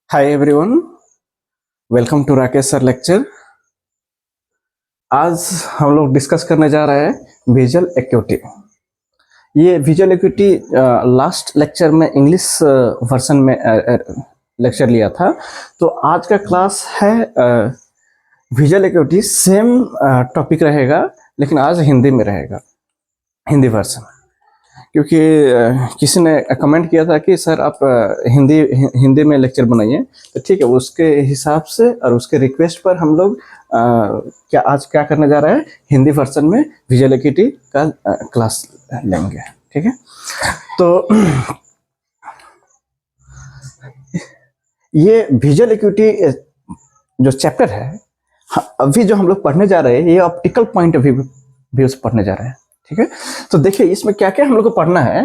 Hi everyone, welcome to Rakesh sir lecture. आज हम लोग डिस्कस करने जा रहे हैं विजुअल एक्यूटी। ये विजुअल एक्यूटी लास्ट लेक्चर में इंग्लिश वर्जन में लेक्चर लिया था, तो आज का क्लास है विजुअल एक्यूटी। सेम टॉपिक रहेगा लेकिन आज हिंदी में रहेगा, हिंदी वर्जन। क्योंकि किसी ने कमेंट किया था कि सर आप हिंदी में लेक्चर बनाइए, तो ठीक है, उसके हिसाब से और उसके रिक्वेस्ट पर हम लोग आज क्या करने जा रहे हैं, हिंदी वर्जन में विजुअल एक्यूटी का क्लास लेंगे। ठीक है, तो ये विजुअल एक्यूटी जो चैप्टर है, अभी जो हम लोग पढ़ने जा रहे हैं, ये ऑप्टिकल पॉइंट ऑफ व्यू से पढ़ने जा रहे हैं। ठीक है, तो देखिए इसमें क्या क्या हम लोग को पढ़ना है,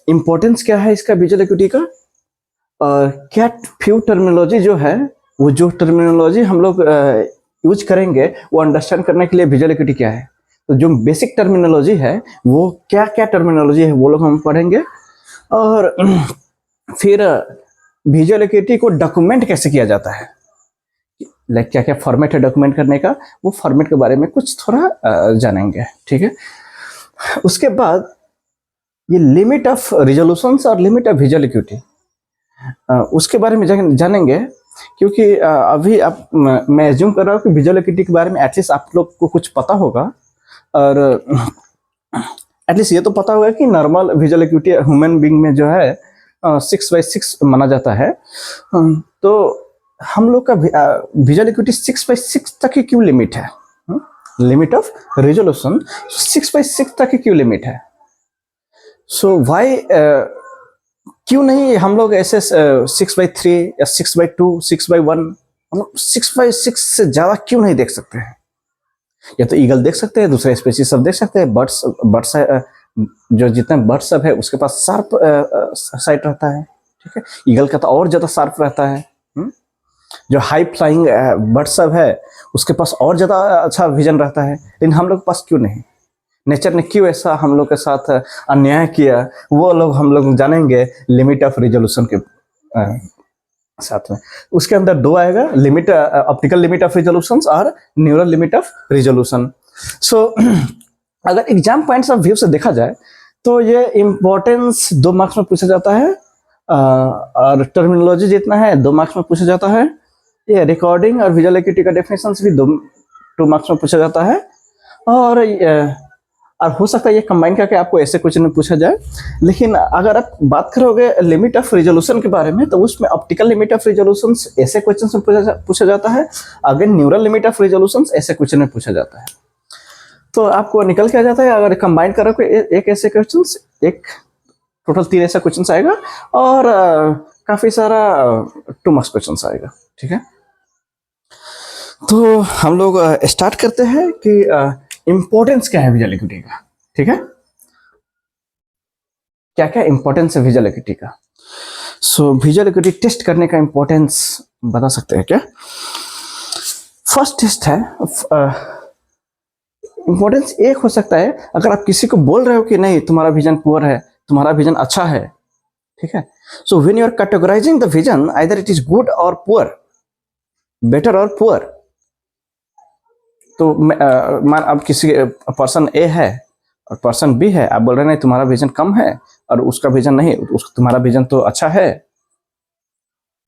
इम्पोर्टेंस क्या है इसका विजुअल एक्यूटी का, और क्या फ्यू टर्मिनोलॉजी जो है, वो जो टर्मिनोलॉजी हम लोग यूज करेंगे वो अंडरस्टैंड करने के लिए विजुअल एक्यूटी क्या है। तो जो बेसिक टर्मिनोलॉजी है वो क्या क्या टर्मिनोलॉजी है वो लोग हम पढ़ेंगे, और फिर विजुअल एक्यूटी को डॉक्यूमेंट कैसे किया जाता है, लाइक क्या क्या फॉर्मेट है डॉक्यूमेंट करने का, वो फॉर्मेट के बारे में कुछ थोड़ा जानेंगे। ठीक है, उसके बाद ये लिमिट ऑफ रिजोल्यूशंस और लिमिट ऑफ विजुअल एक्यूटी, उसके बारे में जानेंगे। क्योंकि अभी आप मैं एज्यूम कर रहा हूँ कि विजुअल एक्यूटी के बारे में एटलीस्ट आप लोग को कुछ पता होगा, और एटलीस्ट ये तो पता होगा कि normal visual acuity human being में जो है 6/6 माना जाता है। तो हम लोग का विजुअल एक्यूटी 6/6 तक ही क्यों लिमिट है, लिमिट ऑफ रिजोल्यूशन 6/6 तक ही क्यों लिमिट है। सो वाई क्यों नहीं हम लोग ऐसे 6/3 या 6/2 6/1, हम लोग 6/6 से ज्यादा क्यों नहीं देख सकते हैं। या तो ईगल देख सकते हैं, दूसरे स्पेसीज सब देख सकते हैं, बर्ड्स जो जितने बर्ड्स सब है उसके पास शार्प साइट रहता है। ठीक है, ईगल का तो और ज्यादा शार्प रहता है। जो हाई फ्लाइंग बर्ड सब है उसके पास और ज्यादा अच्छा विजन रहता है, लेकिन हम लोग के पास क्यों नहीं। नेचर ने क्यों ऐसा हम लोग के साथ अन्याय किया, वो हम लोग जानेंगे लिमिट ऑफ रिजोल्यूशन के साथ में। उसके अंदर दो आएगा, limit optical limit of resolution और न्यूरल लिमिट ऑफ रिजोल्यूशन। सो अगर एग्जाम पॉइंट्स ऑफ व्यू से देखा जाए तो ये इंपॉर्टेंस 2 मार्क्स में पूछा जाता है, और टर्मिनोलॉजी जितना है 2 मार्क्स में पूछा जाता है। ये रिकॉर्डिंग और विजुअल एक्यूटी का डेफिनेशंस भी 2 मार्क्स में पूछा जाता है, और हो सकता है ये कंबाइन करके आपको ऐसे क्वेश्चन में पूछा जाए। लेकिन अगर आप बात करोगे लिमिट ऑफ रिजोल्यूशन के बारे में, तो उसमें ऑप्टिकल लिमिट ऑफ रिजोल्यूशन ऐसे क्वेश्चन में पूछा जाता है, अगर न्यूरल लिमिट ऑफ रिजोल्यूशन ऐसे क्वेश्चन में पूछा जाता है। तो आपको निकल के आ जाता है, अगर कंबाइन करोगे एक ऐसे क्वेश्चन, एक टोटल 3 ऐसा क्वेश्चन आएगा, और काफी सारा 2 मार्क्स क्वेश्चन आएगा। ठीक है, तो हम लोग स्टार्ट करते हैं कि इंपॉर्टेंस क्या है विजुअल एक्यूटी का। ठीक है, क्या क्या इंपॉर्टेंस है विजुअल एक्यूटी का। सो विजुअल एक्यूटी टेस्ट करने का इंपॉर्टेंस बता सकते हैं क्या। फर्स्ट टेस्ट है, इंपॉर्टेंस एक हो सकता है अगर आप किसी को बोल रहे हो कि नहीं तुम्हारा विजन पुअर है, तुम्हारा विजन अच्छा है। ठीक है, so when you are categorising the vision, either it is good और पुअर, बेटर और पुअर। तो मान अब किसी पर्सन ए है और पर्सन बी है, आप बोल रहे नहीं तुम्हारा विजन कम है और उसका विजन नहीं, तुम्हारा विजन तो अच्छा है।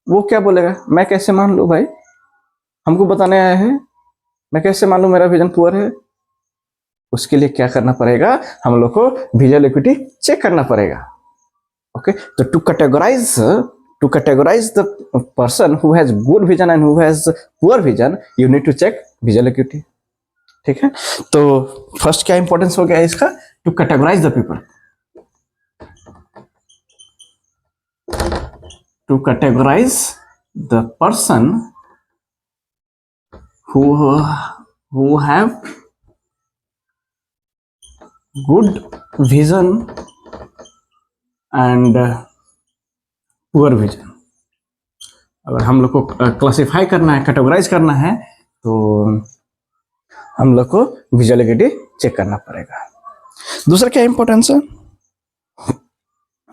वो क्या बोलेगा, मैं कैसे मान लूं भाई, हमको बताने आया है, मैं कैसे मान लूं मेरा विजन पुअर है। उसके लिए क्या करना पड़ेगा, हम लोग को विजुअल एक्यूटी चेक करना पड़ेगा। ओके, तो to categorize the person who has good vision and who has poor vision, you need to check visual acuity. ठीक है, तो फर्स्ट क्या इंपॉर्टेंस हो गया इसका, to categorise the people, to categorise the person who have good vision and poor vision. अगर हम लोग को क्लासिफाई करना है, कैटेगराइज करना है, तो हम लोग को विजुअल एक्यूटी चेक करना पड़ेगा। दूसरा क्या इंपॉर्टेंस है,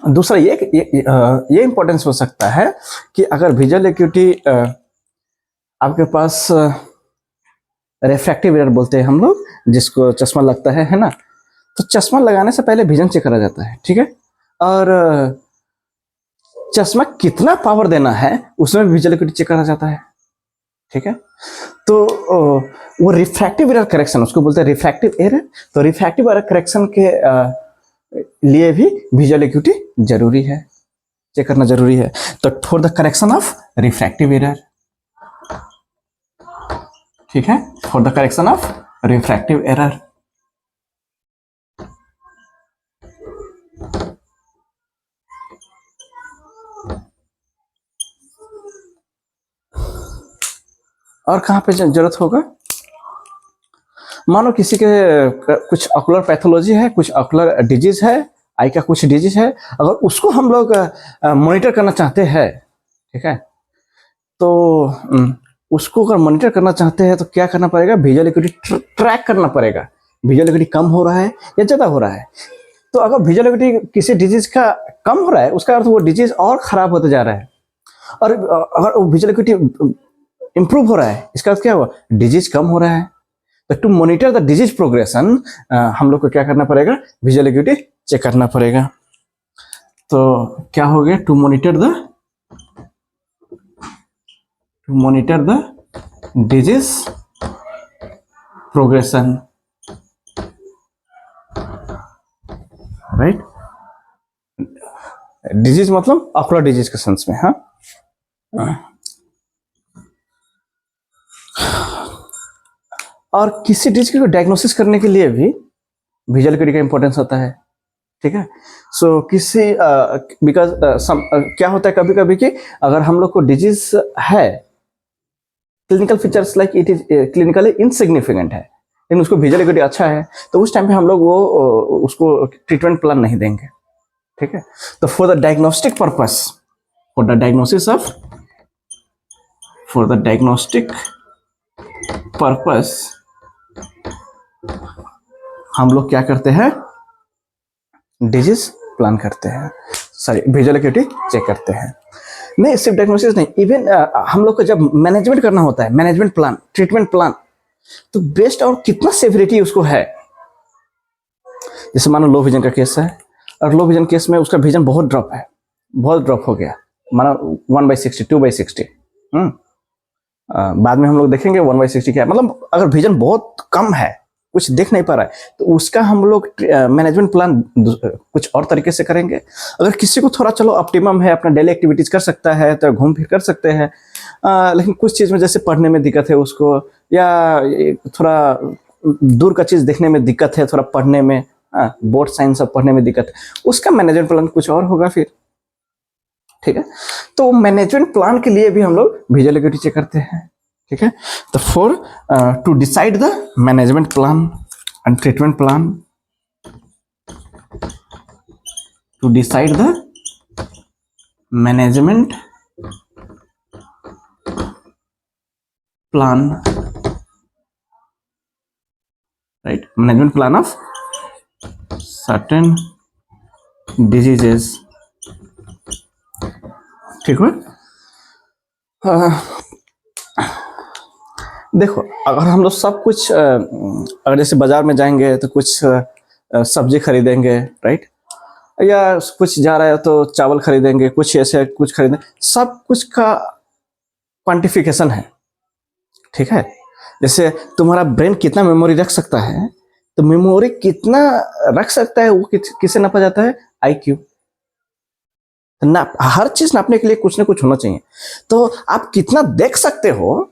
दूसरा ये इंपॉर्टेंस हो सकता है कि अगर विजुअल एक्यूटी आपके पास रिफ्रैक्टिव एरर बोलते हैं हम लोग, जिसको चश्मा लगता है ना, तो चश्मा लगाने से पहले विजन चेक करा जाता है, ठीक है। और चश्मा कितना पावर देना है उसमें भी विजुअल एक्यूटी चेक करा जाता है, ठीक है। तो वो रिफ्रैक्टिव एरर करेक्शन उसको बोलते हैं रिफ्रैक्टिव एरर। तो रिफ्रैक्टिव एरर करेक्शन के लिए भी विजुअल एक्यूटी जरूरी है, चेक करना जरूरी है। तो for the correction of refractive error, ठीक है, for the correction of refractive error. और कहां पे जरूरत होगा, मानो किसी के कुछ ऑकुलर पैथोलॉजी है, कुछ ऑकुलर डिजीज है, आई का कुछ डिजीज है, अगर उसको हम लोग मॉनिटर करना चाहते हैं, ठीक है, तो उसको अगर मॉनिटर करना चाहते हैं तो क्या करना पड़ेगा, विजुअल एक्यूटी ट्रैक करना पड़ेगा, विजुअल एक्यूटी कम हो रहा है या ज्यादा हो रहा है। तो अगर विजुअल एक्यूटी किसी डिजीज का कम हो रहा है, उसका अर्थ वो डिजीज और खराब होते जा रहा है। और अगर विजुअल एक्यूटी इंप्रूव हो रहा है, इसका अर्थ क्या हुआ, डिजीज कम हो रहा है। तो to monitor the disease progression हम लोग को क्या करना पड़ेगा, विजुअल एक्यूटी चेक करना पड़ेगा। तो क्या हो गया, to monitor the disease progression, right. Disease मतलब ऑकुलर डिजीज के सेंस में, हाँ। और किसी डिजीज को डायग्नोसिस करने के लिए भी विजुअल एक्यूटी का इंपॉर्टेंस होता है, ठीक है। सो किसी बिकॉज क्या होता है कभी कभी कि अगर हम लोग को डिजीज है, clinical features like it is clinically insignificant है, लेकिन उसको विजुअल एक्यूटी अच्छा है, तो उस टाइम पे हम लोग वो उसको ट्रीटमेंट प्लान नहीं देंगे, ठीक है। तो for the diagnostic purpose, for the diagnostic purpose हम लोग क्या करते हैं, डिजीज प्लान करते हैं, सॉरी विजुअल एक्यूटी चेक करते हैं। नहीं, सिर्फ डायग्नोसिस नहीं, इवन हम लोग को जब मैनेजमेंट करना होता है, मैनेजमेंट प्लान, ट्रीटमेंट प्लान, तो बेस्ट और कितना सेवरिटी उसको है। जैसे मानो लो विजन का केस है, और लो विजन केस में उसका विजन बहुत ड्रॉप हो गया, मानो 1/60, 2/60, बाद में हम लोग देखेंगे 1/60 क्या है। मतलब अगर विजन बहुत कम है, कुछ देख नहीं पा रहा है, तो उसका हम लोग मैनेजमेंट प्लान कुछ और तरीके से करेंगे। अगर किसी को थोड़ा चलो ऑप्टिमम है, अपना डेली एक्टिविटीज कर सकता है, तो घूम फिर कर सकते हैं, लेकिन कुछ चीज में जैसे पढ़ने में दिक्कत है उसको, या थोड़ा दूर का चीज देखने में दिक्कत है, थोड़ा पढ़ने में, बोर्ड साइंस सब पढ़ने में दिक्कत है, उसका मैनेजमेंट प्लान कुछ और होगा फिर, ठीक है। तो मैनेजमेंट प्लान के लिए भी हम लोग विजुअल एक्यूटी चेक करते हैं, ठीक है। तो for to decide the management plan and treatment plan, to decide the management plan, right, management plan of certain diseases, ठीक है। देखो, अगर हम लोग सब कुछ अगर जैसे बाजार में जाएंगे तो कुछ सब्जी खरीदेंगे, राइट, या कुछ जा रहा है तो चावल खरीदेंगे, कुछ ऐसे कुछ खरीदेंगे, सब कुछ का क्वांटिफिकेशन है, ठीक है। जैसे तुम्हारा ब्रेन कितना मेमोरी रख सकता है, तो मेमोरी कितना रख सकता है वो किससे नापा जाता है, IQ। ना हर चीज नापने के लिए कुछ ना कुछ होना चाहिए। तो आप कितना देख सकते हो,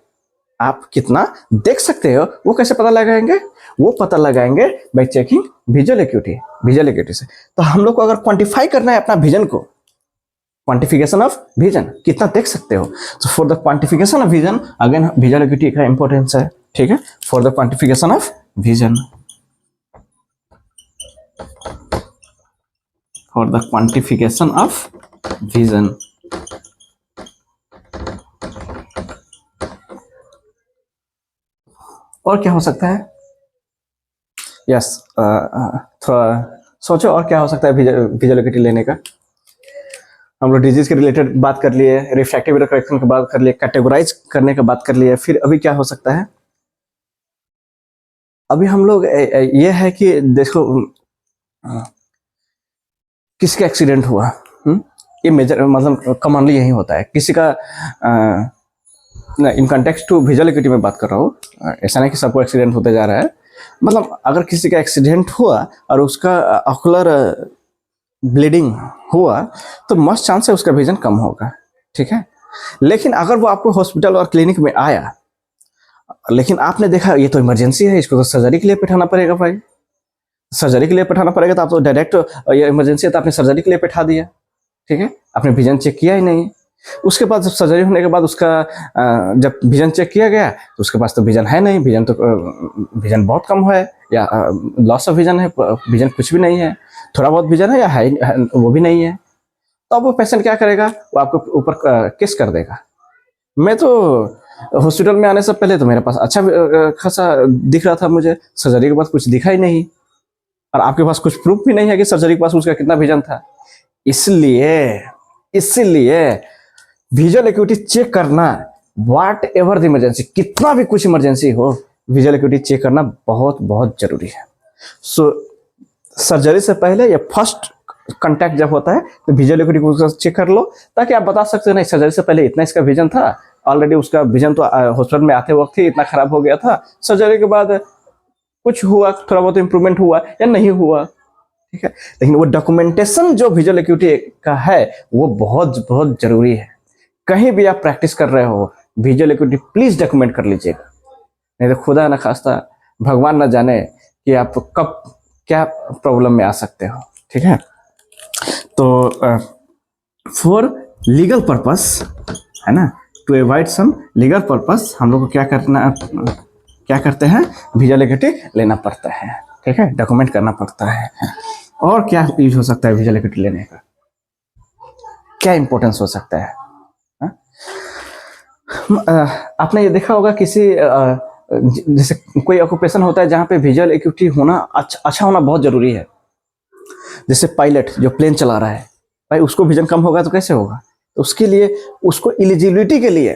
वो कैसे पता लगाएंगे, वो पता लगाएंगे बाय चेकिंग विजुअल एक्यूटी से। तो हम लोग को अगर क्वांटिफाई करना है अपना विजन को, क्वांटिफिकेशन ऑफ विजन, कितना देख सकते हो, तो for the quantification of vision again visual acuity का इंपॉर्टेंस है, ठीक है। For the quantification of vision, for the quantification of vision, और क्या हो सकता है, यस, थोड़ा सोचो और क्या हो सकता है विजुअल एक्यूटी लेने का। हम लोग डिजीज के रिलेटेड बात कर लिए, रिफ्रैक्टिव एरर करेक्शन की बात कर लिए, कैटेगराइज करने की बात कर लिए। फिर अभी क्या हो सकता है, अभी हम लोग ये है कि देखो किसी का एक्सीडेंट हुआ, ये मेजर मतलब कॉमनली यही होता है। किसी का in context to visual acuity में बात कर रहा हूँ, ऐसा नहीं कि सबको एक्सीडेंट होते जा रहा है। मतलब अगर किसी का एक्सीडेंट हुआ और उसका ऑकुलर ब्लीडिंग हुआ तो मस्ट चांस है उसका विजन कम होगा, ठीक है। लेकिन अगर वो आपको हॉस्पिटल और क्लिनिक में आया, लेकिन आपने देखा ये तो इमरजेंसी है, इसको तो सर्जरी के लिए बैठाना पड़ेगा भाई, सर्जरी के लिए बैठाना पड़ेगा, तो आप तो डायरेक्ट ये इमरजेंसी है तो आपने सर्जरी के लिए बैठा दिया, ठीक है। आपने विजन चेक किया ही नहीं। उसके बाद जब सर्जरी होने के बाद उसका जब विजन चेक किया गया तो उसके पास तो विजन है नहीं, विजन तो विजन बहुत कम है या लॉस ऑफ विजन है, विजन कुछ भी नहीं है, थोड़ा बहुत विजन है या है वो भी नहीं है। तो अब वो पेशेंट क्या करेगा, वो आपको ऊपर केस कर देगा। मैं तो हॉस्पिटल में आने से पहले तो मेरे पास अच्छा खासा दिख रहा था, मुझे सर्जरी के बाद कुछ दिखा ही नहीं, और आपके पास कुछ प्रूफ भी नहीं है कि सर्जरी के पास उसका कितना विजन था। इसलिए विजुअल एक्यूटी चेक करना, व्हाट एवर द इमरजेंसी, कितना भी कुछ इमरजेंसी हो, विजुअल एक्यूटी चेक करना बहुत बहुत जरूरी है। सो सर्जरी से पहले या फर्स्ट कांटेक्ट जब होता है तो विजुअल एक्यूटी को चेक कर लो, ताकि आप बता सकते हो नहीं सर्जरी से पहले इतना इसका विजन था, ऑलरेडी उसका विजन तो हॉस्पिटल में आते वक्त ही इतना खराब हो गया था, सर्जरी के बाद कुछ हुआ, थोड़ा बहुत इंप्रूवमेंट हुआ या नहीं हुआ, ठीक है। लेकिन वो डॉक्यूमेंटेशन जो विजुअल एक्यूटी का है वो बहुत बहुत जरूरी है। कहीं भी आप प्रैक्टिस कर रहे हो, विजुअल एक्यूटी प्लीज डॉक्यूमेंट कर लीजिएगा, नहीं तो खुदा न खास्ता भगवान न जाने कि आप कब क्या प्रॉब्लम में आ सकते हो, ठीक है। तो फॉर लीगल पर्पस है ना, to avoid some legal purpose हम लोग को क्या करते हैं, विजुअल एक्यूटी लेना पड़ता है, ठीक है, डॉक्यूमेंट करना पड़ता है। और क्या यूज हो सकता है विजुअल एक्यूटी लेने का, क्या इंपॉर्टेंस हो सकता है? आपने ये देखा होगा किसी जैसे कोई ऑक्यूपेशन होता है जहाँ पे विजुअल एक्यूटी होना अच्छा होना बहुत जरूरी है। जैसे पायलट जो प्लेन चला रहा है, भाई उसको विजन कम होगा तो कैसे होगा? तो उसके लिए उसको एलिजिबिलिटी के लिए,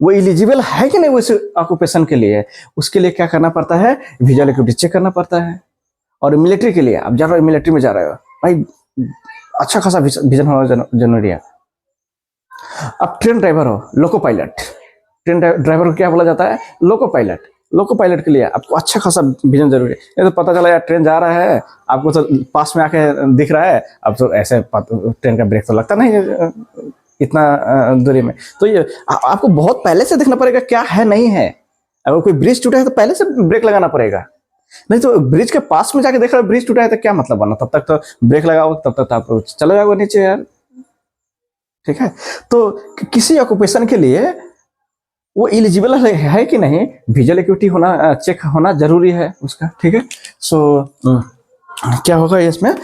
वो एलिजिबल है कि नहीं वो इस ऑक्यूपेशन के लिए, उसके लिए क्या करना पड़ता है, विजुअल एक्यूटी चेक करना पड़ता है। और मिलिट्री के लिए आप जा रहे हो, मिलिट्री में जा रहे हो भाई, अच्छा खासा विजन होना जरूरी है। अब ट्रेन ड्राइवर हो, लोको पायलट, ट्रेन ड्राइवर को क्या बोला जाता है, लोको पायलट। लोको पायलट के लिए आपको अच्छा खासा विजन जरूरी है। ये तो पता चला यार ट्रेन जा रहा है, आपको तो पास में आके दिख रहा है, अब तो ऐसे ट्रेन का ब्रेक तो लगता नहीं है इतना दूरी में, तो ये आपको बहुत पहले से देखना पड़ेगा क्या है नहीं है। अगर कोई ब्रिज टूटा है तो पहले से ब्रेक लगाना पड़ेगा, नहीं तो ब्रिज के पास में जाके देख रहे हो ब्रिज टूटा है तो क्या मतलब बना, तब तक तो ब्रेक लगाओ, तब तक तो आप चले जाओगे नीचे यार, ठीक है। तो किसी ऑक्यूपेशन के लिए वो एलिजिबल है कि नहीं, विजुअल एक्यूटी होना चेक होना जरूरी है उसका, ठीक है। सो क्या होगा इसमें,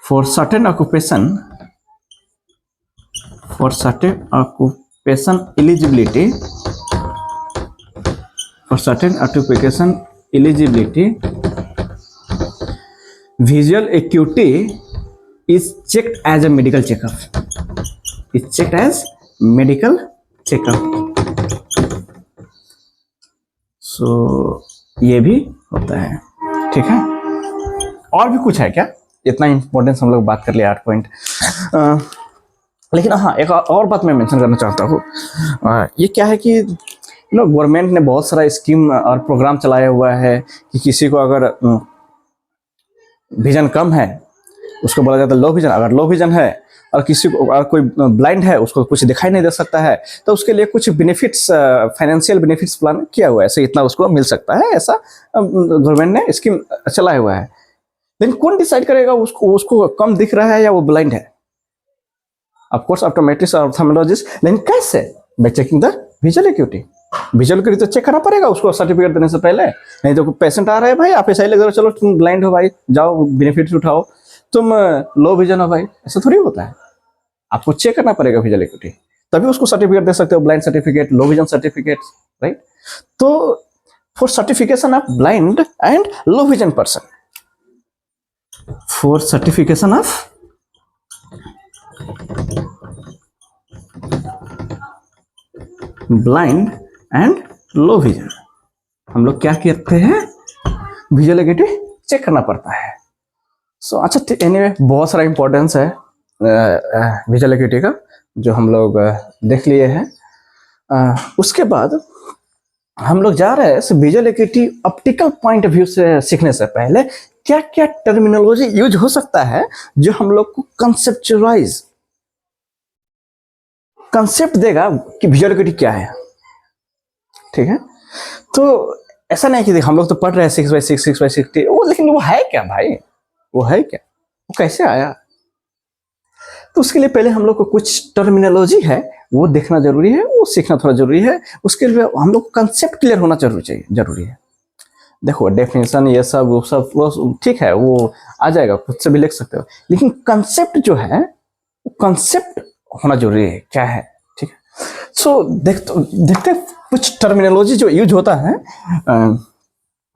for certain occupation eligibility, for certain occupation eligibility, visual acuity is checked as a medical checkup, is checked as medical checkup। so ये भी होता है, ठीक है। और भी कुछ है क्या, इतना इंपॉर्टेंस हम लोग बात कर लिया 8 पॉइंट। लेकिन हाँ एक और बात मैं मेंशन करना चाहता हूँ, ये क्या है कि गवर्नमेंट ने बहुत सारा स्कीम और प्रोग्राम चलाया हुआ है कि किसी को अगर विजन कम है उसको बोला जाता है लो विजन। अगर लो विजन है और किसी को अगर कोई ब्लाइंड है, उसको कुछ दिखाई नहीं दे सकता है, तो उसके लिए कुछ बेनिफिट्स, फाइनेंशियल बेनिफिट्स प्लान किया हुआ है, ऐसे इतना उसको मिल सकता है, ऐसा गवर्नमेंट ने स्कीम चलाया हुआ है। लेकिन कौन डिसाइड करेगा उसको कम दिख रहा है या वो ब्लाइंड है? ऑफ कोर्स ऑप्टोमेट्रिस्ट और ऑप्थेल्मोलॉजिस्ट। लेकिन कैसे? Bye checking the visual acuity. Visual acuity तो चेक करना पड़ेगा उसको सर्टिफिकेट देने से पहले, नहीं तो पेशेंट आ रहा है भाई, आप ऐसा ही लग रहा है चलो तुम ब्लाइंड हो भाई, जाओ बेनिफिट उठाओ, तुम लो विजन हो भाई, ऐसा थोड़ी होता है। आपको चेक करना पड़ेगा विजुअल एक्यूटी, तभी उसको सर्टिफिकेट दे सकते हो, blind certificate, low vision certificate, right. तो for certification of blind and low vision person, for certification of blind and low vision, हम लोग क्या करते हैं, विजुअल एग्यूटी चेक करना पड़ता है। सो अच्छा एनीवे बहुत सारा इंपॉर्टेंस है विजुअल एग्यूटी का जो हम लोग देख लिए हैं। उसके बाद हम लोग जा रहे हैं visual acuity optical point of view से सीखने से पहले क्या क्या टर्मिनोलॉजी यूज हो सकता है जो हम लोग को कंसेप्ट देगा कि विजुअल एग्यूटी क्या है। ठीक है, तो ऐसा नहीं कि हम लोग तो पढ़ रहे हैं 6x6 6x60 वो, लेकिन वो है क्या भाई, वो है क्या, वो कैसे आया। तो उसके लिए पहले हम लोग को कुछ टर्मिनोलॉजी है वो देखना जरूरी है, वो सीखना थोड़ा जरूरी है। उसके लिए हम लोग को कंसेप्ट क्लियर होना जरूरी है। देखो डेफिनेशन ये सब वो ठीक है, वो आ जाएगा, खुद से भी लिख सकते हो, लेकिन कंसेप्ट जो है वो कंसेप्ट होना जरूरी है क्या है। ठीक है, सो देखते कुछ टर्मिनोलॉजी जो यूज होता है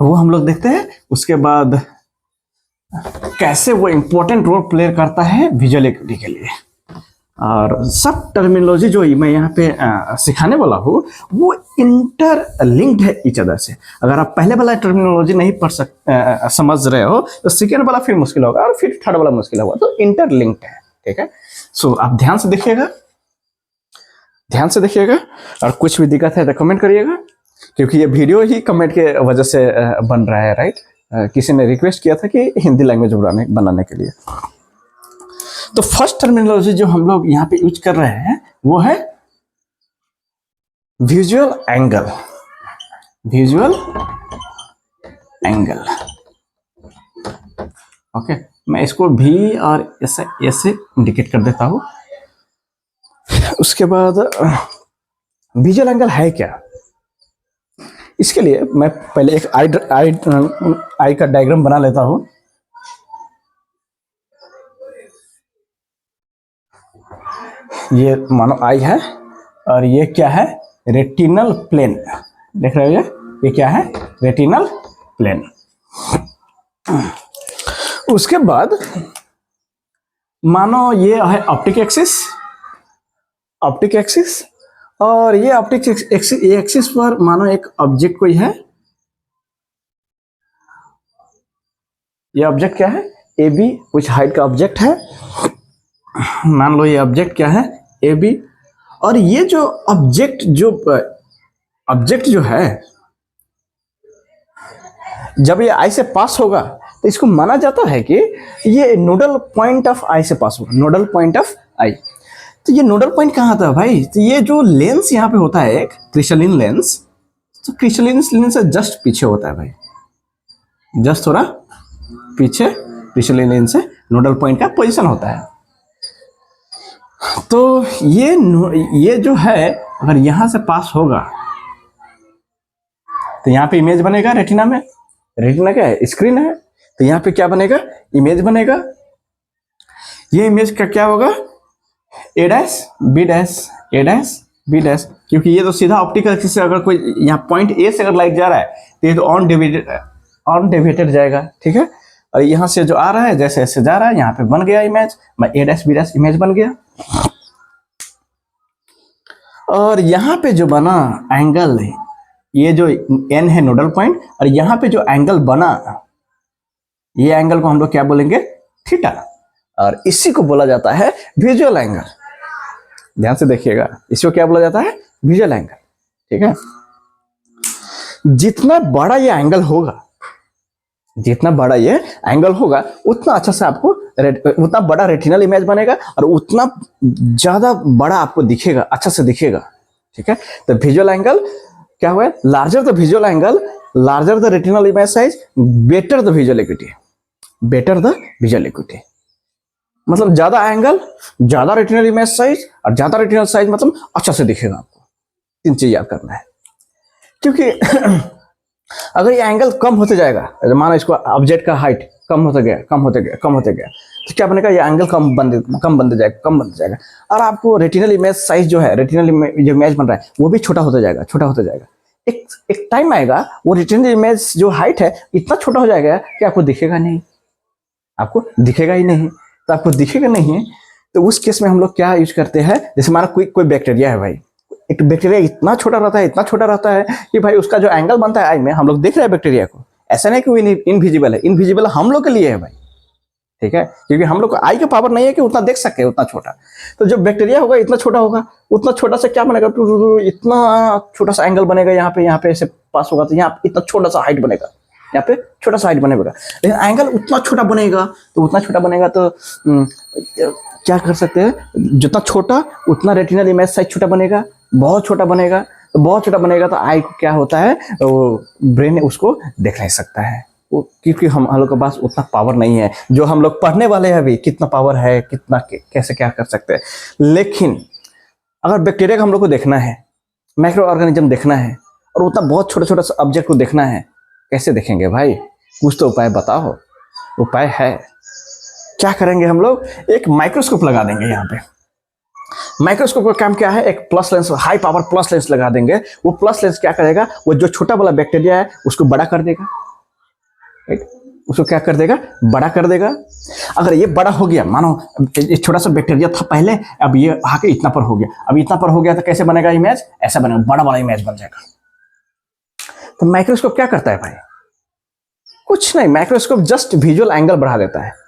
वो हम लोग देखते हैं। उसके बाद कैसे वो इंपॉर्टेंट रोल प्ले करता है विजुअल एग्यूटी के लिए, और सब टर्मिनोलॉजी जो मैं यहाँ पे सिखाने वाला हूँ वो इंटरलिंक्ड है ईच अदर से। अगर आप पहले वाला टर्मिनोलॉजी नहीं समझ रहे हो तो सेकेंड वाला फिर मुश्किल होगा और फिर थर्ड वाला मुश्किल होगा, तो इंटरलिंक्ड है। ठीक है, सो आप ध्यान से देखिएगा और कुछ भी दिक्कत है तो कमेंट करिएगा, क्योंकि ये वीडियो ही कमेंट के वजह से बन रहा है, राइट। किसी ने रिक्वेस्ट किया था कि हिंदी लैंग्वेज बनाने के लिए। तो फर्स्ट टर्मिनोलॉजी जो हम लोग यहाँ पे यूज कर रहे हैं वो है विजुअल एंगल। ओके, मैं इसको भी और ऐसे इंडिकेट कर देता हूँ। उसके बाद विजुअल एंगल है क्या, इसके लिए मैं पहले एक आई का डायग्राम बना लेता हूँ। ये मानो आई है और ये क्या है, रेटिनल प्लेन। देख रहे हो ये क्या है, रेटिनल प्लेन। उसके बाद मानो ये है ऑप्टिक एक्सिस, और ये ऑप्टिक एक्सिस पर मानो एक ऑब्जेक्ट कोई है। ये ऑब्जेक्ट क्या है, ए बी, कुछ हाइट का ऑब्जेक्ट है, मान लो ये ऑब्जेक्ट क्या है, ए बी। और ये जो ऑब्जेक्ट जो है जब ये आई से पास होगा तो इसको माना जाता है कि ये नोडल पॉइंट ऑफ आई से पास होगा, नोडल पॉइंट ऑफ आई। तो ये नोडल पॉइंट कहाँ था भाई, तो ये जो लेंस यहाँ पे होता है एक क्रिस्टलिन लेंस, तो क्रिस्टलिन लेंस से जस्ट पीछे होता है भाई, जस्ट थोड़ा पीछे क्रिस्टलिन लेंस से नोडल पॉइंट का पोजीशन होता है। तो ये जो है अगर यहां से पास होगा तो यहाँ पे इमेज बनेगा रेटिना में। रेटिना क्या है, स्क्रीन है, तो यहाँ पे क्या बनेगा, इमेज बनेगा। ये इमेज का क्या होगा, ए डैश बी डैश, क्योंकि ये तो सीधा ऑप्टिकल एक्सिस से अगर कोई यहाँ पॉइंट ए से अगर लाइट जा रहा है तो ये तो ऑन डेविएटेड जाएगा। ठीक है, और यहाँ से जो आ रहा है जैसे ऐसे जा रहा है, यहाँ पे बन गया इमेज, ए डैश बी डैश इमेज बन गया। और यहाँ पे जो बना एंगल, ये जो एन है नोडल पॉइंट, और यहाँ पे जो एंगल बना, ये एंगल को हम लोग क्या बोलेंगे, थीटा, और इसी को बोला जाता है विजुअल एंगल। ध्यान से देखिएगा, इसको क्या बोला जाता है, विजुअल एंगल। ठीक है, जितना बड़ा ये एंगल होगा उतना अच्छा से आपको उतना बड़ा रेटिनल इमेज बनेगा और उतना ज्यादा बड़ा आपको दिखेगा, अच्छा से दिखेगा। ठीक है, तो विजुअल एंगल क्या हुआ, larger the visual angle, larger the retinal image size, better the visual acuity. मतलब ज्यादा एंगल, ज्यादा रेटिनल इमेज साइज, और ज्यादा रेटिनल साइज मतलब अच्छा से दिखेगा आपको। 3 चीज याद करना है, क्योंकि अगर ये एंगल कम होते जाएगा, मानो इसको ऑब्जेक्ट का हाइट कम होते गया तो क्या बनेगा, ये एंगल कम बनते जाएगा, और आपको रेटिनल इमेज साइज जो है, रेटिनल जो इमेज बन रहा है वो भी छोटा होता जाएगा। एक टाइम आएगा वो रेटिनल इमेज जो हाइट है इतना छोटा हो जाएगा कि आपको दिखेगा नहीं। आपको दिखेगा ही नहीं। तो आपको दिखेगा नहीं तो उस केस में हम लोग क्या यूज करते हैं, जैसे हमारा कोई कोई बैक्टीरिया है भाई, एक बैक्टीरिया इतना छोटा रहता है, इतना छोटा रहता है कि भाई उसका जो एंगल बनता है आई में, हम लोग देख रहे हैं बैक्टीरिया को, ऐसा नहीं कि वो इनविजिबल है, इनविजिबल हम लोग के लिए है भाई, ठीक है, क्योंकि हम लोग को आई का पावर नहीं है कि उतना देख सके उतना छोटा। तो जो बैक्टीरिया होगा इतना छोटा होगा, उतना छोटा सा क्या बनेगा, इतना छोटा सा एंगल बनेगा, यहाँ पे ऐसे पास होगा तो यहाँ इतना छोटा सा हाइट बनेगा, यहाँ पे छोटा सा हाइट बनेगा, लेकिन एंगल उतना छोटा बनेगा, तो उतना छोटा बनेगा तो क्या कर सकते हैं, जितना छोटा उतना रेटिनल इमेज साइज छोटा बनेगा, बहुत छोटा बनेगा, तो बहुत छोटा बनेगा तो आई को क्या होता है, वो ब्रेन उसको देख नहीं सकता है, क्योंकि हम लोग के पास उतना पावर नहीं है। जो हम लोग पढ़ने वाले हैं अभी, कितना पावर है, कितना कैसे क्या कर सकते हैं। लेकिन अगर बैक्टीरिया का हम लोग को देखना है, माइक्रो ऑर्गेनिज्म देखना है, और उतना बहुत छोटा छोटा सा ऑब्जेक्ट को देखना है, कैसे देखेंगे भाई, कुछ तो उपाय बताओ। उपाय है, क्या करेंगे हम लोग, एक माइक्रोस्कोप लगा देंगे यहाँ पे। माइक्रोस्कोप का काम क्या है, एक plus lens, high power plus lens लगा देंगे। वो प्लस लेंस क्या करेगा, वो जो छोटा वाला बैक्टीरिया है उसको बड़ा कर देगा, उसको क्या कर देगा, बड़ा कर देगा। अगर ये बड़ा हो गया, मानो ये छोटा सा बैक्टीरिया था पहले, अब ये आके इतना पर हो गया, अब इतना पर हो गया तो कैसे बनेगा इमेज, ऐसा बनेगा, बड़ा वाला इमेज बन जाएगा। तो माइक्रोस्कोप क्या करता है भाई, कुछ नहीं, माइक्रोस्कोप जस्ट विजुअल एंगल बढ़ा देता है।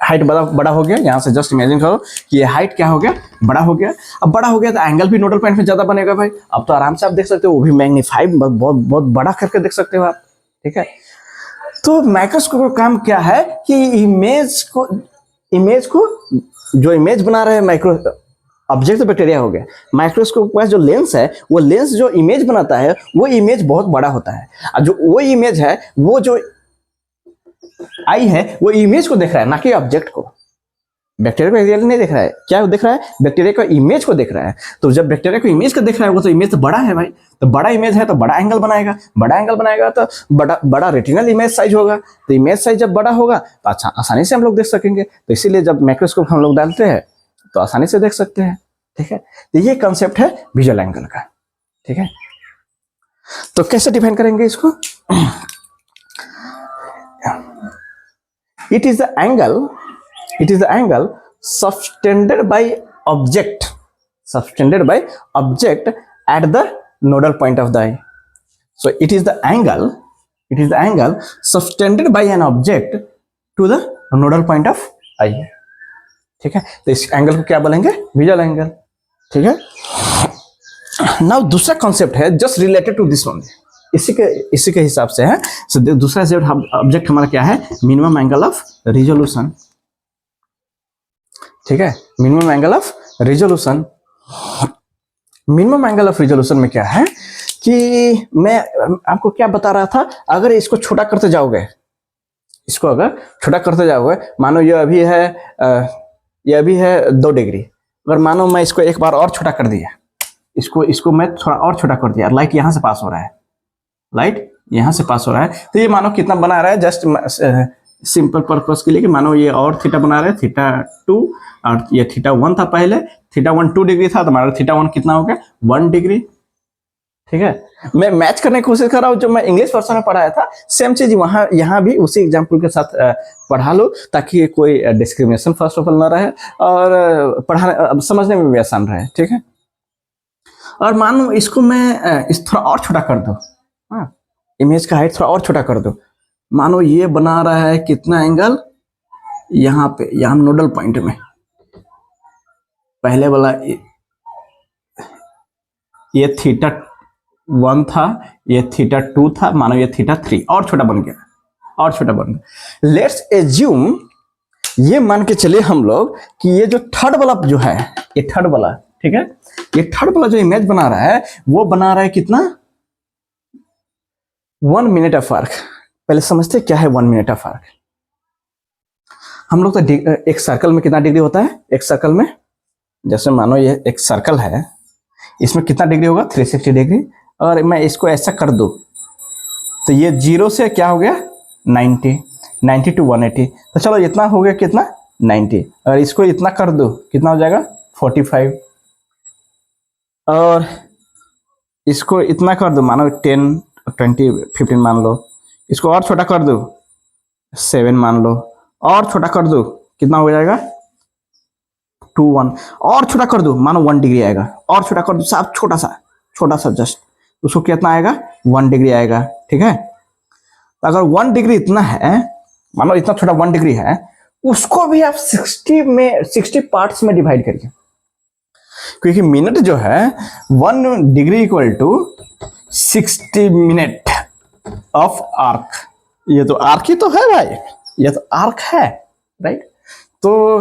हाइट बड़ा हो गया, यहाँ से जस्ट इमेजिन करो कि ये हाइट क्या हो गया, बड़ा हो गया। अब बड़ा हो गया तो एंगल भी नोडल पॉइंट में ज्यादा बनेगा भाई। अब तो आराम से आप देख सकते हो, वो भी मैग्नीफाई बहुत बहुत बड़ा करके देख सकते हो आप, ठीक है। तो माइक्रोस्कोप का काम क्या है कि इमेज को जो इमेज बना रहे हैं, माइक्रो ऑब्जेक्ट तो बैक्टीरिया हो गया, माइक्रोस्कोप का जो लेंस है, वो लेंस जो इमेज बनाता है वो इमेज बहुत बड़ा होता है, और जो वो इमेज है, वो जो आई है, वो इमेज को देख रहा है, ना कि ऑब्जेक्ट को। बैक्टीरिया को रियल नहीं देख रहा है, क्या देख रहा है, बैक्टीरिया का इमेज को देख रहा है। तो जब बैक्टीरिया को इमेज को देख रहा है, वो तो इमेज तो बड़ा है भाई, तो बड़ा इमेज है तो बड़ा एंगल बनाएगा, बड़ा एंगल बनाएगा तो बड़ा रेटिनल इमेज साइज होगा। तो इमेज साइज जब बड़ा होगा तो अच्छा आसानी से हम लोग देख सकेंगे। तो इसीलिए जब माइक्रोस्कोप हम लोग डालते हैं तो आसानी से देख सकते हैं, ठीक है। तो ये कंसेप्ट है विजुअल एंगल का, ठीक है। तो कैसे डिफाइन करेंगे इसको, it is the angle subtended by object at the nodal point of the eye. So it is the angle subtended by an object to the nodal point of eye, ठीक है। तो इस एंगल को क्या बोलेंगे, visual angle, ठीक है। Now दूसरा कॉन्सेप्ट है just related to this one, इसी के हिसाब से है। so, दूसरा ऑब्जेक्ट हमारा क्या है, मिनिमम एंगल ऑफ रिजोल्यूशन, ठीक है। Minimum angle of resolution, minimum angle of resolution में क्या है कि मैं आपको क्या बता रहा था, अगर इसको छोटा करते जाओगे, इसको अगर छोटा करते जाओगे, मानो ये अभी है 2 डिग्री, अगर मानो मैं इसको एक बार और छोटा कर दिया, इसको मैं थोड़ा और छोटा कर दिया, लाइट यहाँ से पास हो रहा है, तो ये मानो कितना बना रहा है, जस्ट सिंपल पर्पस के लिए कि मानो ये और थीटा बना रहा है, θ2, और ये θ1 था पहले, θ1 2 डिग्री था, तो हमारा θ1 कितना हो गया, 1 डिग्री, ठीक है। मैं मैच करने की कोशिश कर रहा हूँ जो मैं इंग्लिश वर्जन में पढ़ाया था, सेम चीज यहाँ भी उसी एग्जाम्पल के साथ पढ़ा लो, ताकि कोई डिस्क्रिमिनेशन फर्स्ट ऑफ ऑल ना रहे और पढ़ाने समझने में भी आसान रहे, ठीक है। और मानो इसको मैं इस थोड़ा और छोटा कर दो, इमेज का हाइट थोड़ा और छोटा कर दो, मानो ये बना रहा है कितना एंगल, यहाँ पे, यहाँ नोडल पॉइंट में, पहले वाला ये θ1 था, ये θ2 था, मानो ये θ3 और छोटा बन गया, लेट्स एज्यूम, ये मान के चले हम लोग कि ये जो थर्ड वाला जो है, ये थर्ड वाला, ठीक है, ये थर्ड वाला जो इमेज बना रहा है, वो बना रहा है कितना, 1 मिनट ऑफ आर्क। पहले समझते क्या है 1 मिनट ऑफ आर्क। हम लोग तो एक सर्कल में कितना डिग्री होता है, एक सर्कल में, जैसे मानो ये एक सर्कल है, इसमें कितना डिग्री होगा, 360 डिग्री। और मैं इसको ऐसा कर दूं तो ये 0 से क्या हो गया, 90 टू 180, तो चलो इतना हो गया कितना, 90। और इसको इतना कर दो कितना हो जाएगा, 45। और इसको इतना कर दो, मानो 10 20 15 मान लो, इसको और छोटा कर दो, 7 मान लो, और छोटा कर दो, कितना हो जाएगा 2 1, और छोटा कर दो, मानो 1 डिग्री आएगा, और छोटा कर दो साहब, छोटा सा जस्ट, उसको कितना आएगा 1 डिग्री आएगा। ठीक है, तो अगर 1 डिग्री इतना है, मानो इतना छोटा 1 डिग्री है, उसको भी आप 60 पार्ट्स में डिवाइड करिए, क्योंकि मिनट जो है 1 degree equal to 60 minute of arc. ये तो आर्क ही तो है भाई, ये तो आर्क है, राइट। तो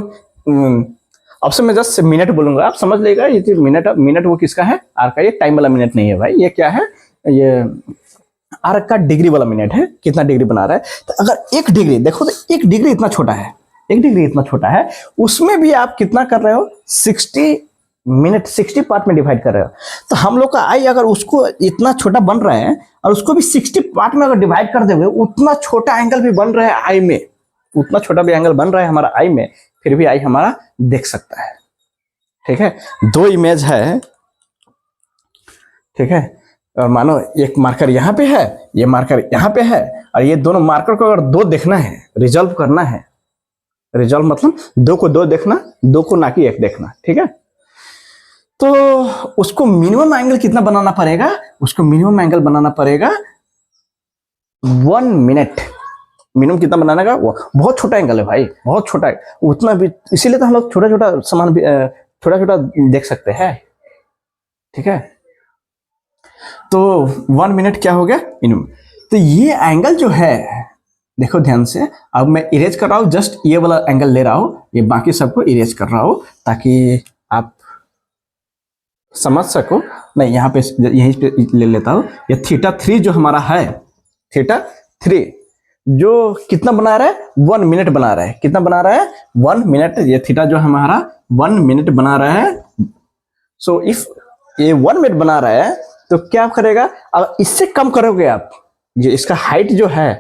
अब से मैं जस्ट मिनट बोलूंगा, आप समझ लेगा ये जो मिनट वो किसका है, आर्क का। ये टाइम वाला मिनट नहीं है भाई, ये क्या है, ये आर्क का डिग्री वाला मिनट है, कितना डिग्री बना रहा है। तो अगर 1 डिग्री देखो, तो 1 डिग्री इतना छोटा है, 1 डिग्री इतना छोटा है, उसमें भी आप कितना कर रहे हो 60 मिनट 60 पार्ट में डिवाइड कर रहे हो। तो हम लोग का आई अगर उसको इतना छोटा बन रहा है और उसको भी 60 पार्ट में अगर डिवाइड कर देंगे, उतना छोटा एंगल भी बन रहा है आई में, उतना छोटा भी एंगल बन रहा है हमारा आई में, फिर भी आई हमारा देख सकता है। ठीक है, 2 इमेज है, ठीक है, और मानो एक मार्कर यहाँ पे है, ये मार्कर यहाँ पे है, और ये दोनों मार्कर को अगर 2 देखना है, रिजॉल्व करना है, रिजॉल्व मतलब 2 को 2 देखना, 2 को ना कि 1 देखना। ठीक है, तो उसको मिनिमम एंगल कितना बनाना पड़ेगा, उसको मिनिमम एंगल बनाना पड़ेगा 1 मिनट। मिनिमम कितना बनाने का, वो बहुत छोटा एंगल है भाई, बहुत छोटा है, उतना भी, इसीलिए तो हम लोग छोटा छोटा सामान छोटा छोटा देख सकते हैं। ठीक है, तो 1 मिनट क्या हो गया मिनिमम। तो ये एंगल जो है, देखो ध्यान से, अब मैं इरेज कर रहा हूं, जस्ट ये वाला एंगल ले रहा हूं, ये बाकी सबको इरेज कर रहा हूं ताकि आप समझ सको। मैं यहाँ पे यहीं पे ले लेता हूं, ये θ3 जो हमारा है, θ3 जो कितना बना रहा है 1 मिनट बना रहा है, कितना बना रहा है 1 मिनट, ये थीटा जो हमारा 1 मिनट बना रहा है। सो इफ ये 1 मिनट बना रहा है तो क्या करेगा, अब इससे कम करोगे आप, ये इसका हाइट जो है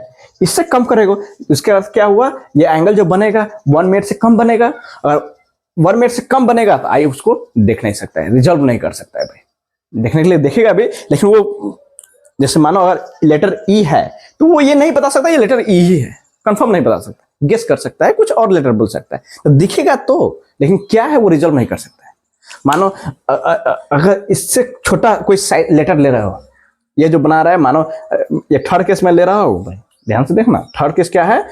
इससे कम करेगा, उसके बाद क्या हुआ, ये एंगल जो बनेगा 1 मिनट से कम बनेगा, और 1 मिनट से कम बनेगा तो आई उसको देख नहीं सकता है, रिजॉल्व नहीं कर सकता है भाई। देखने के लिए देखेगा भी, लेकिन वो जैसे मानो अगर लेटर ई है तो वो ये नहीं बता सकता ये लेटर ई ही है, कंफर्म नहीं बता सकता, गेस कर सकता है, कुछ और लेटर बोल सकता है, तो दिखेगा तो, लेकिन क्या है वो रिजॉल्व नहीं कर सकता है। मानो अगर इससे छोटा कोई लेटर ले रहे हो, ये जो बना रहा है, मानो ये थर्ड केस में ले रहा हो भाई, ध्यान से देखना, थर्ड केस क्या है,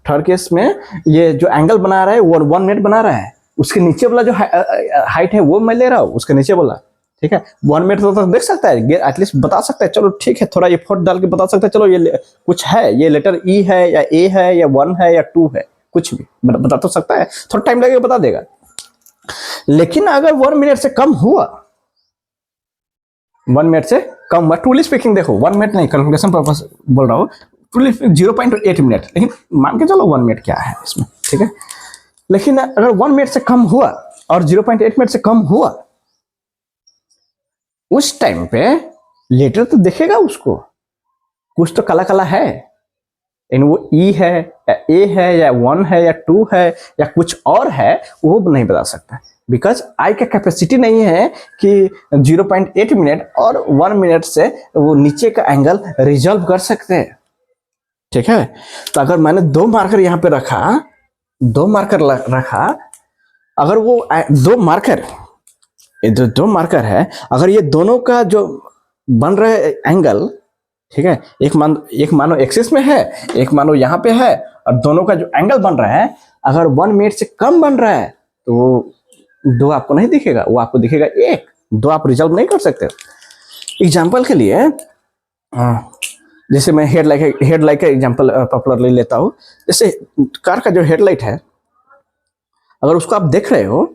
थर्ड केस में ये जो एंगल बना रहा है वो 1 मिनट बना रहा है, उसके नीचे वाला जो हाइट है वो मैं ले रहा हूँ, उसके नीचे वाला। ठीक है, 1 मिनट तो देख सकता है, एटलीस्ट बता सकता है, चलो ठीक है, थोड़ा एफर्ट डाल के बता सकता है, चलो ये कुछ है, ये लेटर ई है या ए है या 1 है या 2 है, कुछ भी बता तो सकता है, थोड़ा टाइम लगेगा बता देगा। लेकिन अगर 1 मिनट से कम हुआ, 1 मिनट से कम हुआ, ट्रूली स्पीकिंग देखो 1 मिनट नहीं, कैलकुलेशन पर्पस बोल रहा हूँ, ट्रूली 0.8 मिनट, लेकिन मान के चलो 1 मिनट क्या है इसमें। ठीक है, लेकिन अगर 1 मिनट से कम हुआ और 0.8 मिनट से कम हुआ, उस टाइम पे लेटर तो देखेगा उसको, कुछ तो काला काला है, लेकिन वो ई है या ए है या 1 है या 2 है या कुछ और है, वो नहीं बता सकता, बिकॉज आई का कैपेसिटी नहीं है कि 0.8 मिनट और 1 मिनट से वो नीचे का एंगल रिजॉल्व कर सकते हैं। ठीक है, तो अगर मैंने 2 मार्कर यहाँ पे रखा, 2 मार्कर रखा, अगर वो 2 मार्कर, ये जो 2 मार्कर है, अगर ये दोनों का जो बन रहा है एंगल, ठीक है, एक मानो एक्सिस में है, एक मानो यहाँ पे है, और दोनों का जो एंगल बन रहा है अगर 1 मिनट से कम बन रहा है तो वो 2 आपको नहीं दिखेगा, वो आपको दिखेगा 1, 2 आप रिजॉल्व नहीं कर सकते। एग्जाम्पल के लिए जैसे मैं हेडलाइट का एग्जाम्पल पॉपुलरली लेता हूँ, जैसे कार का जो हेडलाइट है, अगर उसको आप देख रहे हो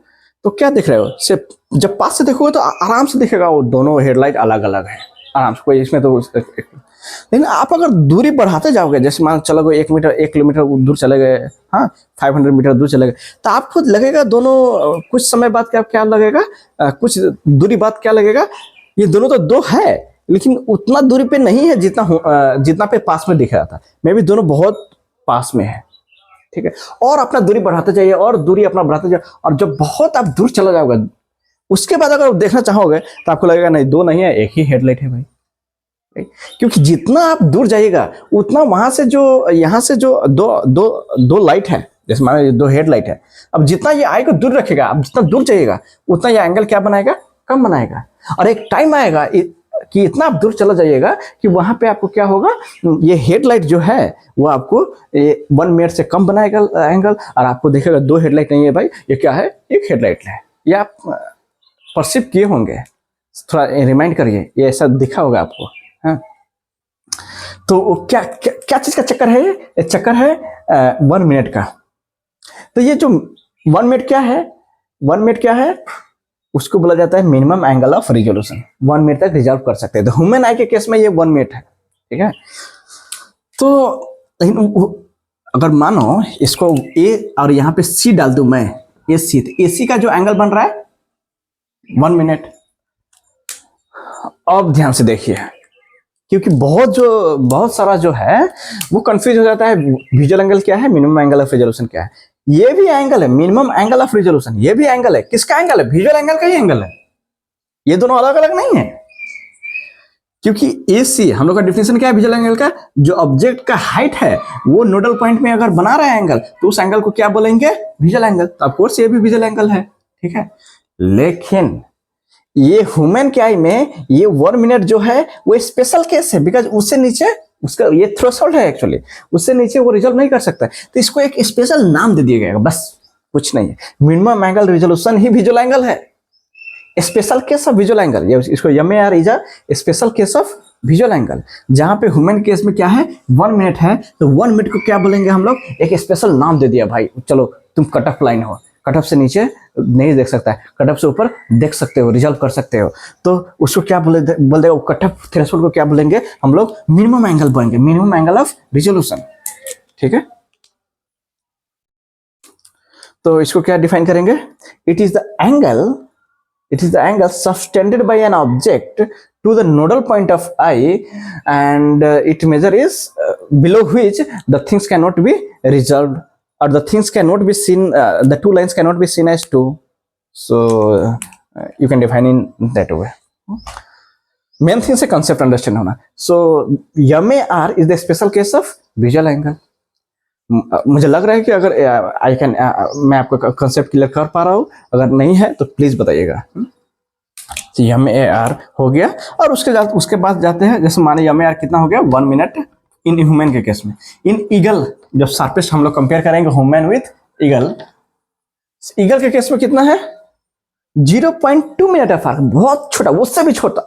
तो क्या देख रहे हो, सिर्फ जब पास से देखोगे तो आराम से दिखेगा वो दोनों हेडलाइट अलग अलग है, आराम से, कोई इसमें तो लेकिन आप अगर दूरी बढ़ाते जाओगे, जैसे मान चलो 1 मीटर 1 किलोमीटर दूर चले गए, हाँ 500 मीटर दूर चले गए, तो आपको लगेगा दोनों, कुछ समय बाद क्या लगेगा, कुछ दूरी बाद क्या लगेगा, ये दोनों तो 2 है, लेकिन उतना दूरी पे नहीं है जितना पे पास में दिख रहा था, मे भी दोनों बहुत पास में है। ठीक है, और अपना दूरी बढ़ाते जाइए और दूरी अपना बढ़ाते जाइए, और जब बहुत आप दूर चला जाओगे, उसके बाद अगर देखना चाहोगे तो आपको लगेगा नहीं 2 नहीं है, एक ही हेडलाइट है भाई, क्योंकि जितना आप दूर जाइएगा उतना वहां से जो यहाँ से जो दो लाइट है, जैसे मान लो 2 हेडलाइट है, अब जितना ये आई को दूर रखेगा, अब जितना दूर जाइएगा उतना ये एंगल क्या बनाएगा, कम बनाएगा। और एक टाइम आएगा कि इतना आप दूर चला जाइएगा कि वहां पे आपको क्या होगा, ये हेडलाइट जो है वो आपको 1 मिनट से कम बनाएगा एंगल, और आपको देखेगा 2 हेडलाइट नहीं है भाई, ये क्या है, 1 हेडलाइट है। ये आप परसिव किए होंगे, थोड़ा रिमाइंड करिए, ये ऐसा दिखा होगा आपको। हाँ, तो क्या क्या, क्या चीज का चक्कर है, ये चक्कर है 1 मिनट का। तो ये जो 1 मिनट क्या है, 1 मिनट क्या है, उसको बोला जाता है minimum angle of resolution. 1 minute तक रिजॉल्व कर सकते हैं। तो ह्यूमन आई के केस में ये 1 मिनट है, ठीक है। तो अगर मानो इसको ए और यहाँ पे सी डाल दूं मैं, ये सी, तो एसी का जो एंगल बन रहा है 1 मिनट। अब ध्यान से देखिए, क्योंकि बहुत सारा जो है वो कंफ्यूज हो जाता है, विजुअल एंगल क्या है, मिनिमम एंगल ऑफ रिजोल्यूशन क्या है। ये भी एंगल है मिनिमम एंगल ऑफ रिजोल्यूशन, ये भी एंगल है। किसका एंगल है, विजुअल एंगल का ही एंगल है, ये दोनों अलग अलग नहीं है। क्योंकि एसी हम लोग का डिफिनेशन क्या है विजुअल एंगल का, जो ऑब्जेक्ट का हाइट है वो नोडल पॉइंट में अगर बना रहा है एंगल, तो उस एंगल को क्या बोलेंगे, विजुअल एंगल। तो ऑफ कोर्स ये भी विजुअल एंगल है, ठीक है। लेकिन ये ह्यूमन के आई में ये 1 मिनट जो है वो स्पेशल केस है, बिकॉज उससे नीचे उसका ये थ्रेशोल्ड है एक्चुअली, उससे नीचे वो रिजॉल्व नहीं कर सकता है। तो इसको एक स्पेशल नाम दे दिया गया, बस कुछ नहीं है। मिनिमम एंगल रिजोल्यूशन ही विजुअल एंगल है, special case of visual angle. ये इसको MAR is a special case of visual angle. जहां पे ह्यूमन केस में क्या है 1 मिनट है, तो 1 मिनट को क्या बोलेंगे हम लोग, एक स्पेशल नाम दे दिया भाई, चलो तुम कट ऑफ लाइन हो, कट ऑफ से नीचे नहीं देख सकता है, कट ऑफ से ऊपर देख सकते हो, रिजॉल्व कर सकते हो। तो उसको क्या बोल देगा, कट ऑफ थ्रेशोल्ड को क्या बोलेंगे हम लोग, मिनिमम एंगल बोलेंगे, मिनिमम एंगल ऑफ रिजोल्यूशन, ठीक है। तो इसको क्या डिफाइन करेंगे, it is the angle subtended by an object to the nodal point of eye, and its measure is below which the things cannot be resolved, or the things cannot be seen, the two lines cannot be seen as two. So you can define in that way. Main thing से concept understand होना। So MAR is the special case of visual angle. मुझे लग रहा है कि अगर मैं आपको कंसेप्ट क्लियर कर पा रहा हूँ, अगर नहीं है तो प्लीज बताइएगा। तो MAR हो गया, और उसके बाद जाते हैं, जैसे माने MAR कितना हो गया 1 मिनट इन ह्यूमन के केस में। इन ईगल जब शार्पेस्ट हम लोग कंपेयर करेंगे ह्यूमन विथ ईगल, ईगल के केस में कितना है 0.2 मिनट है फर्क, बहुत छोटा, उससे भी छोटा।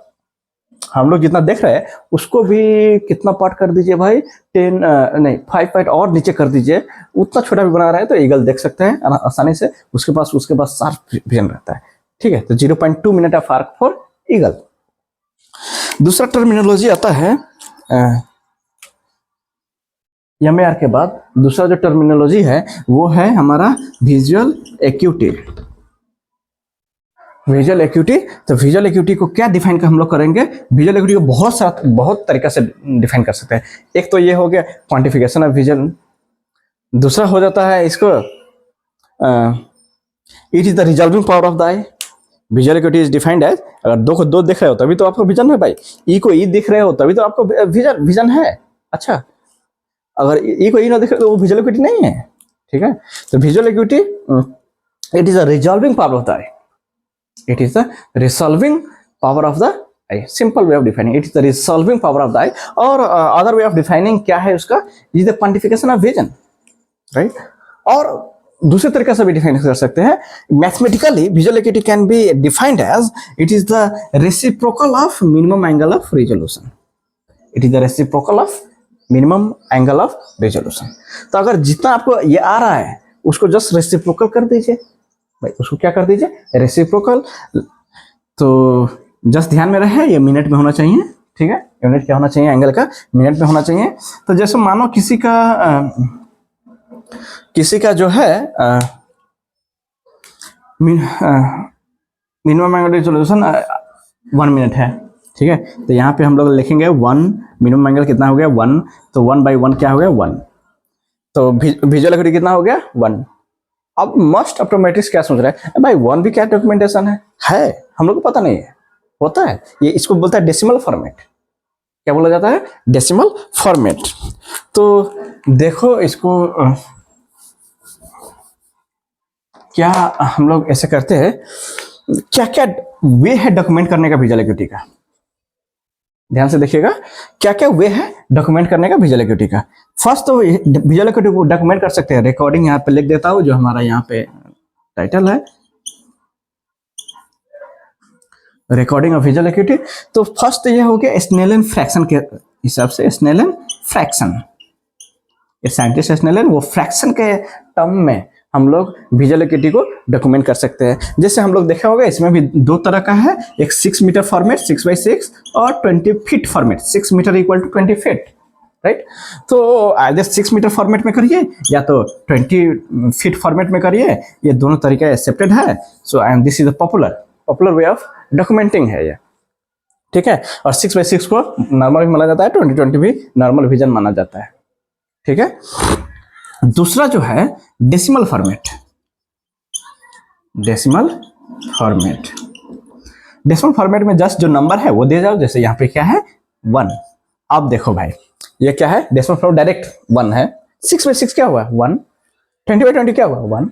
हम लोग जितना देख रहे हैं उसको भी कितना पार्ट कर दीजिए भाई, 5 पार्ट और नीचे कर दीजिए, उतना छोटा भी बना रहा है तो ईगल देख सकते हैं आसानी से, उसके पास शार्प विजन रहता है, ठीक है। तो 0.2 minute of arc for eagle. दूसरा टर्मिनोलॉजी आता है MAR के बाद, दूसरा जो टर्मिनोलॉजी है वो है हमारा विजुअल एक्यूटी। विजुअल एक्यूटी, तो विजुअल एक्यूटी को क्या डिफाइन कर हम लोग करेंगे, विजुअल एक्यूटी को बहुत तरीका से डिफाइन कर सकते हैं। एक तो ये हो गया क्वांटिफिकेशन ऑफ विजन, दूसरा हो जाता है इसको it is the resolving power of the eye. Visual acuity is defined as, अगर 2 को 2 दिख रहे हो तभी तो आपको विजन है भाई, ई को ई दिख रहे हो तभी तो आपको विजन है। अच्छा, अगर ई को ई ना दिख रहे तो वो विजुअल एक्यूटी नहीं है, ठीक है। तो visual acuity it is a resolving power of the I, it is the resolving power of the eye, simple way of defining, it is the resolving power of the eye। और other way of defining क्या है उसका, is the quantification of vision, right। और दूसरे तरीके से भी define कर सकते हैं, mathematically visual acuity can be defined as it is the reciprocal of minimum angle of resolution, it is the reciprocal of minimum angle of resolution. तो अगर जितना आपको ये आ रहा है उसको जस्ट रेसिप्रोकल कर दीजिए भाई, उसको क्या कर दीजिए, रेसिप्रोकल। तो जस्ट ध्यान में रहे ये मिनट में होना चाहिए, ठीक है। यूनिट क्या होना चाहिए, एंगल का मिनट में होना चाहिए। तो जैसे मानो किसी का जो है मिनिमम एंगल रिजोल्यूशन 1 मिनट है, ठीक है। तो यहाँ पे हम लोग लिखेंगे 1, मिनिमम एंगल कितना हो गया 1, तो 1/1 क्या हो गया 1, तो विजुअल एक्यूटी कितना हो गया 1। अब मोस्ट ऑप्टोमेट्रिक्स क्या सोच रहा है भाई 1 भी क्या डॉक्यूमेंटेशन है हम लोग को पता नहीं है, होता है ये, इसको बोलता है डेसिमल फॉर्मेट। क्या बोला जाता है, डेसिमल फॉर्मेट। तो देखो इसको क्या हम लोग ऐसे करते हैं, क्या क्या वे है डॉक्यूमेंट करने का विजुअल एक्टिविटी का, ध्यान से देखिएगा, क्या क्या वे है डॉक्यूमेंट करने का विजुअल एक्टिविटी का। फर्स्ट तो विजुअल एक्टिविटी को डॉक्यूमेंट कर सकते हैं, रिकॉर्डिंग यहाँ पे लिख देता हूँ, जो हमारा यहाँ पे टाइटल है, रिकॉर्डिंग ऑफ विजुअल एक्टिविटी। तो फर्स्ट ये हो गया स्नेलन फ्रैक्शन के हिसाब से, स्नेलन फ्रैक्शन, साइंटिस्ट स्नेलन वो फ्रैक्शन के टर्म में हम लोग विजुअल एक्टिविटी को डॉक्यूमेंट कर सकते हैं। जैसे हम लोग देखा होगा, इसमें भी दो तरह का है, एक 6 मीटर फॉर्मेट 6x6 और 20 feet format 6 metre equal to 20 feet, right. तो आइदर 6 मीटर फॉर्मेट में करिए या तो 20 फीट फॉर्मेट में करिए, ये दोनों तरीका एक्सेप्टेड है। So and this is a popular way of documenting है ये, ठीक है। और 6x6 को नॉर्मल भी माना जाता है, 2020 भी नॉर्मल विजन माना जाता है, ठीक है। दूसरा जो है डेसिमल फॉर्मेट, डेसिमल फॉर्मेट में जस्ट जो नंबर है वो दे जाओ, जैसे यहाँ पे क्या है 1। अब देखो भाई ये क्या है, डेसिमल फॉर्मेट डायरेक्ट 1 है, 6x6 क्या हुआ 1, 20/20 क्या हुआ 1,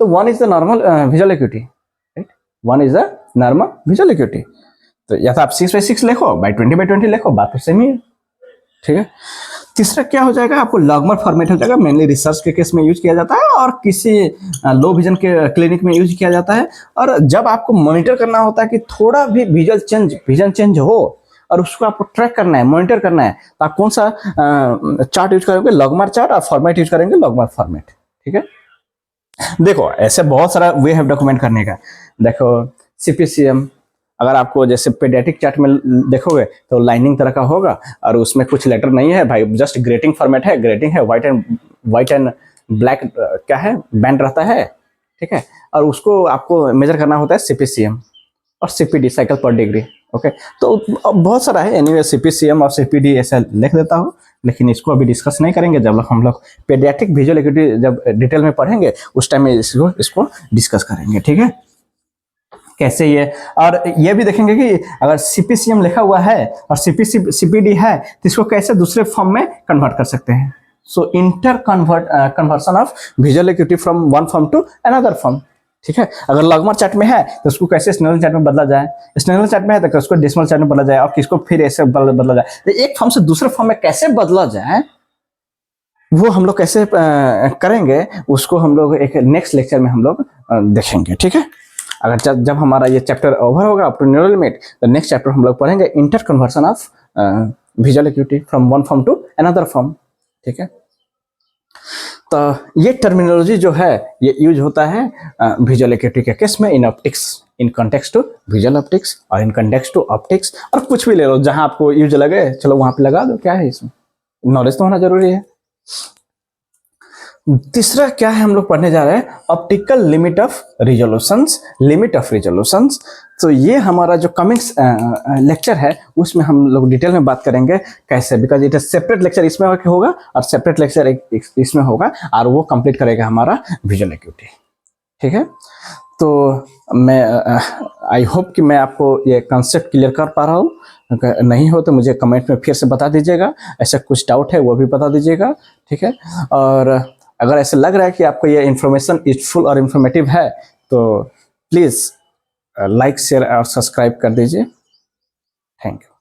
तो 1 is the normal visual activity, right, 1 is the normal visual activity. तो या तो आप 6x6 लिखो, बाय 20/20 लिखो, बात तो सेम ही है, ठीक है। तीसरा क्या हो जाएगा, आपको लॉगमर फॉर्मेट हो जाएगा, मेनली रिसर्च के केस में यूज किया जाता है और किसी लो विजन के क्लिनिक में यूज किया जाता है। और जब आपको मॉनिटर करना होता है कि थोड़ा भी विजन चेंज हो और उसको आपको ट्रैक करना है, मॉनिटर करना है, तो आप कौन सा चार्ट यूज करेंगे, लॉगमर चार्ट, और फॉर्मेट यूज करेंगे लॉगमर फॉर्मेट, ठीक है। देखो ऐसे बहुत सारा वे है डॉक्यूमेंट करने का। देखो सीपीसीएम, अगर आपको जैसे पेडियाट्रिक चार्ट में देखोगे तो लाइनिंग तरह का होगा और उसमें कुछ लेटर नहीं है भाई, जस्ट ग्रेटिंग फॉर्मेट है, ग्रेटिंग है, व्हाइट एंड ब्लैक क्या है बैंड रहता है, ठीक है। और उसको आपको मेजर करना होता है सीपीसीएम और सीपीडी, साइकिल पर डिग्री, ओके। तो बहुत सारा है, एनीवे सीपीसीएम और सीपीडी ऐसा लिख देता हूँ, लेकिन इसको अभी डिस्कस नहीं करेंगे। जब हम लोग पेडियाट्रिक विजुअल एक्टिविटी जब डिटेल में पढ़ेंगे उस टाइम में इसको डिस्कस करेंगे, ठीक है, कैसे ये। और ये भी देखेंगे कि अगर सीपीसीएम लिखा हुआ है और सीपीडी है तो इसको कैसे दूसरे फॉर्म में कन्वर्ट कर सकते हैं। So conversion of visual activity from one form to another form, ठीक है। अगर लॉगमर चार्ट में है तो उसको कैसे स्नेलन चार्ट में बदला जाए, स्नेलन चार्ट में है तो उसको डेसिमल चार्ट में बदला जाए, और किसको फिर ऐसे बदला जाए, तो एक फॉर्म से दूसरे फॉर्म में कैसे बदला जाए वो हम लोग कैसे करेंगे, उसको हम लोग एक नेक्स्ट लेक्चर में हम लोग देखेंगे, ठीक है। अगर जब हमारा ये चैप्टर ओवर होगा अप टू न्यूरल लिमिट, तो नेक्स्ट चैप्टर हम लोग पढ़ेंगे inter conversion of visual activity from one form to another form, ठीक है। तो ये टर्मिनोलॉजी जो है ये यूज होता है विजुअल एक्टिविटी के केस में, in optics, in context to visual optics और इन कॉन्टेक्स्ट टू ऑप्टिक्स, और कुछ भी ले लो जहां आपको यूज लगे चलो वहां पे लगा दो, क्या है इसमें, नॉलेज तो होना जरूरी है। तीसरा क्या है हम लोग पढ़ने जा रहे हैं, ऑप्टिकल लिमिट ऑफ रिजोल्यूशंस। तो ये हमारा जो कमिंग लेक्चर है उसमें हम लोग डिटेल में बात करेंगे कैसे, because it is separate lecture इसमें होगा और सेपरेट लेक्चर इसमें होगा, और वो कंप्लीट करेगा हमारा विजुअल एक्टिविटी, ठीक है। तो मैं आई होप कि मैं आपको ये कॉन्सेप्ट क्लियर कर पा रहा हूँ, नहीं हो तो मुझे कमेंट में फिर से बता दीजिएगा, ऐसा कुछ डाउट है वो भी बता दीजिएगा, ठीक है। और अगर ऐसा लग रहा है कि आपको ये इन्फॉर्मेशन यूजफुल और इन्फॉर्मेटिव है तो प्लीज़ लाइक शेयर और सब्सक्राइब कर दीजिए। Thank you.